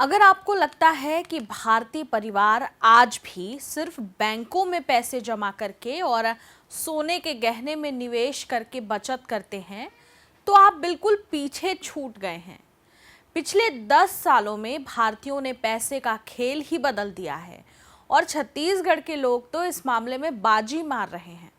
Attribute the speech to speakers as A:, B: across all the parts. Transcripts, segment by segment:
A: अगर आपको लगता है कि भारतीय परिवार आज भी सिर्फ बैंकों में पैसे जमा करके और सोने के गहने में निवेश करके बचत करते हैं, तो आप बिल्कुल पीछे छूट गए हैं। पिछले 10 सालों में भारतीयों ने पैसे का खेल ही बदल दिया है और छत्तीसगढ़ के लोग तो इस मामले में बाजी मार रहे हैं।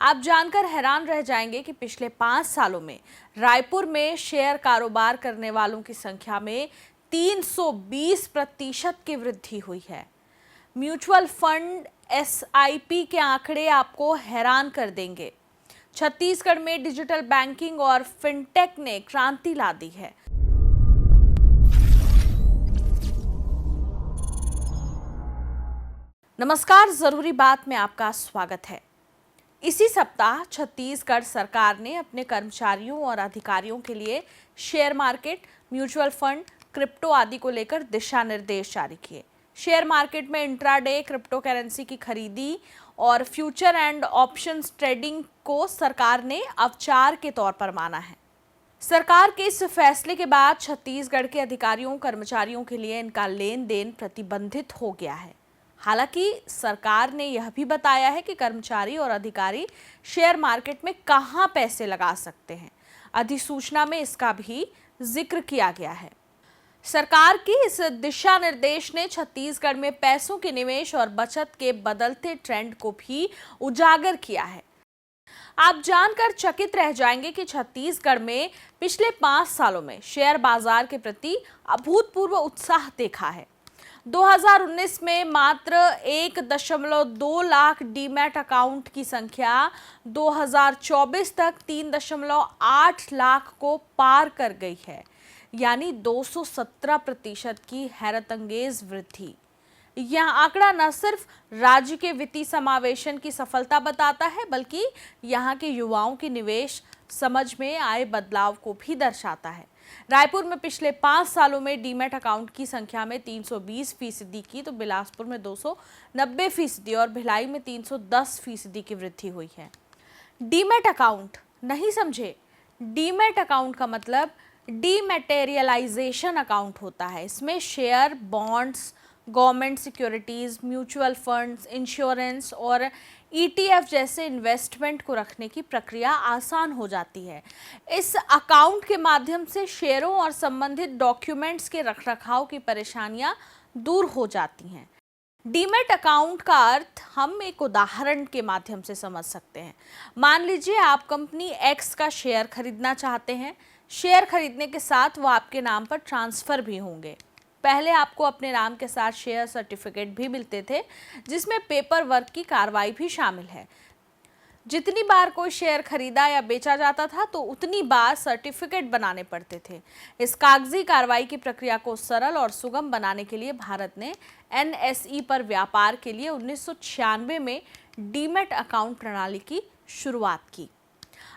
A: आप जानकर हैरान रह जाएंगे कि पिछले 5 सालों में रायपुर में शेयर कारोबार करने वालों की संख्या में 320% की वृद्धि हुई है। म्यूचुअल फंड एसआईपी के आंकड़े आपको हैरान कर देंगे। छत्तीसगढ़ में डिजिटल बैंकिंग और फिनटेक ने क्रांति ला दी है। नमस्कार, जरूरी बात में आपका स्वागत है। इसी सप्ताह छत्तीसगढ़ सरकार ने अपने कर्मचारियों और अधिकारियों के लिए share market, mutual fund, crypto आदि को लेकर दिशा निर्देश जारी किए। शेयर मार्केट में इंट्राडे क्रिप्टो करेंसी की खरीदी और फ्यूचर एंड ऑप्शंस ट्रेडिंग को सरकार ने अवचार के तौर पर माना है। सरकार के इस फैसले के बाद छत्तीसगढ़ के अधिकारियों कर्मचारियों के लिए इनका लेन देन प्रतिबंधित हो गया है। हालांकि सरकार ने यह भी बताया है कि कर्मचारी और अधिकारी शेयर मार्केट में कहां पैसे लगा सकते हैं। अधिसूचना में इसका भी जिक्र किया गया है। सरकार की इस दिशा निर्देश ने छत्तीसगढ़ में पैसों के निवेश और बचत के बदलते ट्रेंड को भी उजागर किया है। आप जानकर चकित रह जाएंगे कि छत्तीसगढ़ में पिछले 5 सालों में शेयर बाजार के प्रति अभूतपूर्व उत्साह देखा है। 2019 में मात्र 1.2 लाख डीमैट अकाउंट की संख्या 2024 तक 3.8 लाख को पार कर गई है, यानी 217% की हैरतअंगेज वृद्धि। यह आंकड़ा न सिर्फ राज्य के वित्तीय समावेशन की सफलता बताता है, बल्कि यहाँ के युवाओं की निवेश समझ में आए बदलाव को भी दर्शाता है। रायपुर में पिछले 5 सालों में डीमैट अकाउंट की संख्या में 320% की, तो बिलासपुर में 290% और भिलाई में 310% की वृद्धि हुई है। डीमैट अकाउंट नहीं समझे? डीमैट अकाउंट का मतलब डीमैटेरियलाइजेशन अकाउंट होता है। इसमें share, bonds, government securities, mutual funds, insurance और ईटीएफ जैसे इन्वेस्टमेंट को रखने की प्रक्रिया आसान हो जाती है। इस अकाउंट के माध्यम से शेयरों और संबंधित डॉक्यूमेंट्स के रखरखाव की परेशानियां दूर हो जाती हैं। डीमैट अकाउंट का अर्थ हम एक उदाहरण के माध्यम से समझ सकते हैं। मान लीजिए आप कंपनी एक्स का शेयर खरीदना चाहते हैं। शेयर खरीदने के साथ वो आपके नाम पर ट्रांसफर भी होंगे। पहले आपको अपने नाम के साथ शेयर सर्टिफिकेट भी मिलते थे, जिसमें पेपर वर्क की कार्रवाई भी शामिल है। जितनी बार कोई शेयर खरीदा या बेचा जाता था, तो उतनी बार सर्टिफिकेट बनाने पड़ते थे। इस कागजी कार्रवाई की प्रक्रिया को सरल और सुगम बनाने के लिए भारत ने एनएसई पर व्यापार के लिए 1996 में डीमैट अकाउंट प्रणाली की शुरुआत की।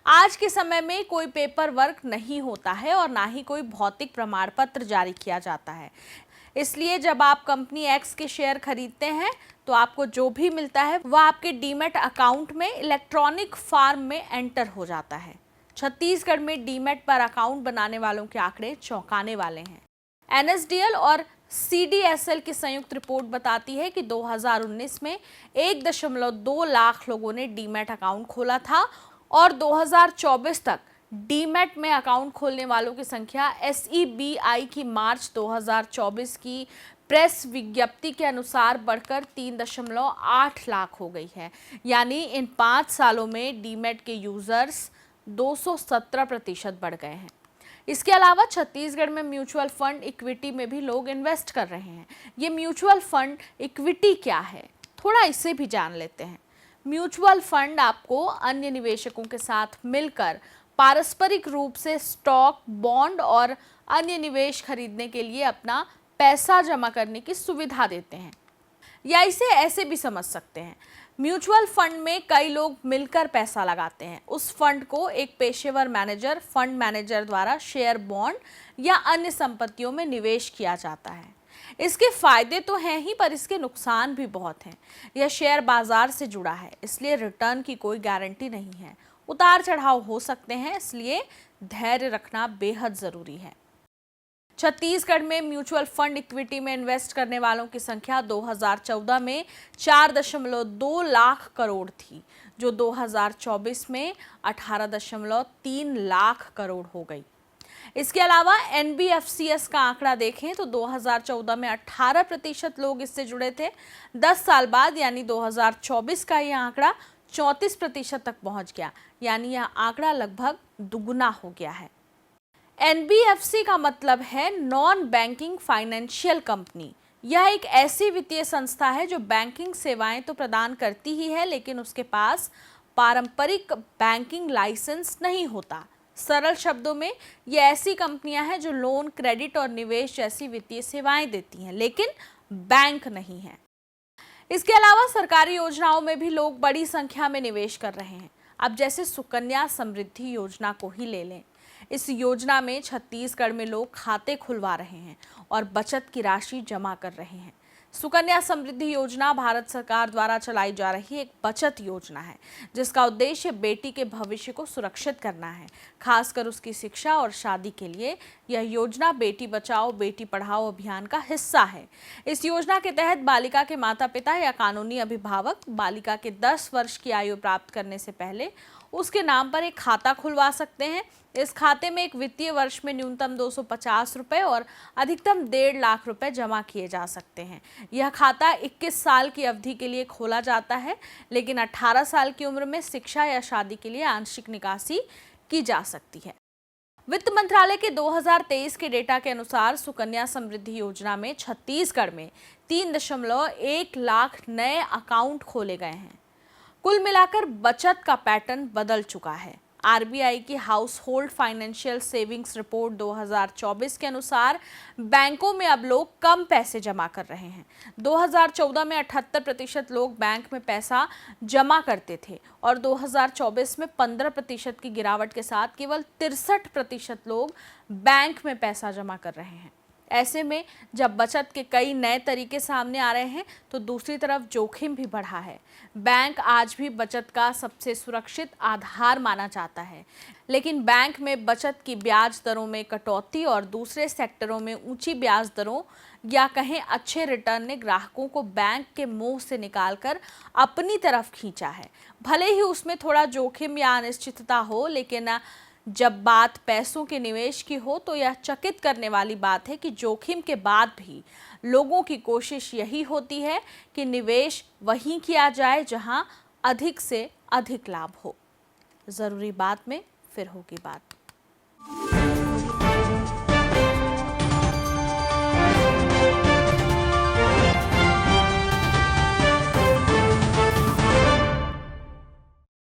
A: आज के समय में कोई पेपर वर्क नहीं होता है और ना ही कोई भौतिक प्रमाण पत्र जारी किया जाता है। इसलिए जब आप कंपनी एक्स के शेयर खरीदते हैं, तो आपको जो भी मिलता है वह आपके डीमैट अकाउंट में इलेक्ट्रॉनिक फॉर्म में एंटर हो जाता है। छत्तीसगढ़ में डीमैट पर अकाउंट बनाने वालों के आंकड़े चौंकाने वाले हैं। एनएसडीएल और सीडीएसएल की संयुक्त रिपोर्ट बताती है कि 2019 में 1.2 लाख लोगों ने डीमैट अकाउंट खोला था और 2024 तक डीमैट में अकाउंट खोलने वालों की संख्या एसईबीआई की मार्च 2024 की प्रेस विज्ञप्ति के अनुसार बढ़कर 3.8 लाख हो गई है। यानी इन 5 सालों में डीमैट के यूजर्स 217% बढ़ गए हैं। इसके अलावा छत्तीसगढ़ में म्यूचुअल फंड इक्विटी में भी लोग इन्वेस्ट कर रहे हैं। ये म्यूचुअल फंड इक्विटी क्या है, थोड़ा इसे भी जान लेते हैं। म्यूचुअल फंड आपको अन्य निवेशकों के साथ मिलकर पारस्परिक रूप से स्टॉक, बॉन्ड और अन्य निवेश खरीदने के लिए अपना पैसा जमा करने की सुविधा देते हैं। या इसे ऐसे भी समझ सकते हैं, म्यूचुअल फंड में कई लोग मिलकर पैसा लगाते हैं। उस फंड को एक पेशेवर मैनेजर, फंड मैनेजर द्वारा शेयर, बॉन्ड या अन्य संपत्तियों में निवेश किया जाता है। इसके फायदे तो हैं ही, पर इसके नुकसान भी बहुत हैं। यह शेयर बाजार से जुड़ा है, इसलिए रिटर्न की कोई गारंटी नहीं है। उतार चढ़ाव हो सकते हैं, इसलिए धैर्य रखना बेहद जरूरी है। छत्तीसगढ़ में म्यूचुअल फंड इक्विटी में इन्वेस्ट करने वालों की संख्या 2014 में 4.2 लाख करोड़ थी, जो 2024 में 18.3 लाख करोड़ हो गई। इसके अलावा NBFCS का आंकड़ा देखें तो 2014 में 18% लोग इससे जुड़े थे। 10 साल बाद यानी 2024 का यह आंकड़ा 34% तक पहुंच गया, यानी यह आंकड़ा लगभग दुगुना हो गया है। NBFC का मतलब है नॉन बैंकिंग फाइनेंशियल कंपनी। यह एक ऐसी वित्तीय संस्था है जो बैंकिंग सेवाएं तो प्रदान करती ही है, लेकिन उसके पास पारंपरिक बैंकिंग लाइसेंस नहीं होता। सरल शब्दों में ये ऐसी कंपनियां हैं जो लोन, क्रेडिट और निवेश जैसी वित्तीय सेवाएं देती हैं, लेकिन बैंक नहीं है। इसके अलावा सरकारी योजनाओं में भी लोग बड़ी संख्या में निवेश कर रहे हैं। अब जैसे सुकन्या समृद्धि योजना को ही ले लें। इस योजना में छत्तीसगढ़ में लोग खाते खुलवा रहे हैं और बचत की राशि जमा कर रहे हैं। सुकन्या समृद्धि योजना भारत सरकार द्वारा चलाई जा रही एक बचत योजना है, जिसका उद्देश्य बेटी के भविष्य को सुरक्षित करना है, खासकर उसकी शिक्षा और शादी के लिए। यह योजना बेटी बचाओ बेटी पढ़ाओ अभियान का हिस्सा है। इस योजना के तहत बालिका के माता पिता या कानूनी अभिभावक बालिका के 10 वर्ष की आयु प्राप्त करने से पहले उसके नाम पर एक खाता खुलवा सकते हैं। इस खाते में एक वित्तीय वर्ष में न्यूनतम 250 रुपये और अधिकतम 1.5 लाख रुपए जमा किए जा सकते हैं। यह खाता 21 साल की अवधि के लिए खोला जाता है, लेकिन 18 साल की उम्र में शिक्षा या शादी के लिए आंशिक निकासी की जा सकती है। वित्त मंत्रालय के 2023 के डेटा के अनुसार सुकन्या समृद्धि योजना में छत्तीसगढ़ में 3.1 लाख नए अकाउंट खोले गए हैं। कुल मिलाकर बचत का पैटर्न बदल चुका है। RBI की house hold financial savings report 2024 के अनुसार बैंकों में अब लोग कम पैसे जमा कर रहे हैं। 2014 में 78% लोग बैंक में पैसा जमा करते थे और 2024 में 15% की गिरावट के साथ केवल 63% लोग बैंक में पैसा जमा कर रहे हैं। ऐसे में जब बचत के कई नए तरीके सामने आ रहे हैं तो दूसरी तरफ जोखिम भी बढ़ा है। बैंक आज भी बचत का सबसे सुरक्षित आधार माना जाता है, लेकिन बैंक में बचत की ब्याज दरों में कटौती और दूसरे सेक्टरों में ऊंची ब्याज दरों या कहें अच्छे रिटर्न ने ग्राहकों को बैंक के मुंह से निकालकर अपनी तरफ खींचा है। भले ही उसमें थोड़ा जोखिम या अनिश्चितता हो, लेकिन जब बात पैसों के निवेश की हो तो यह चकित करने वाली बात है कि जोखिम के बाद भी लोगों की कोशिश यही होती है कि निवेश वहीं किया जाए जहां अधिक से अधिक लाभ हो। जरूरी बात में फिर होगी बात।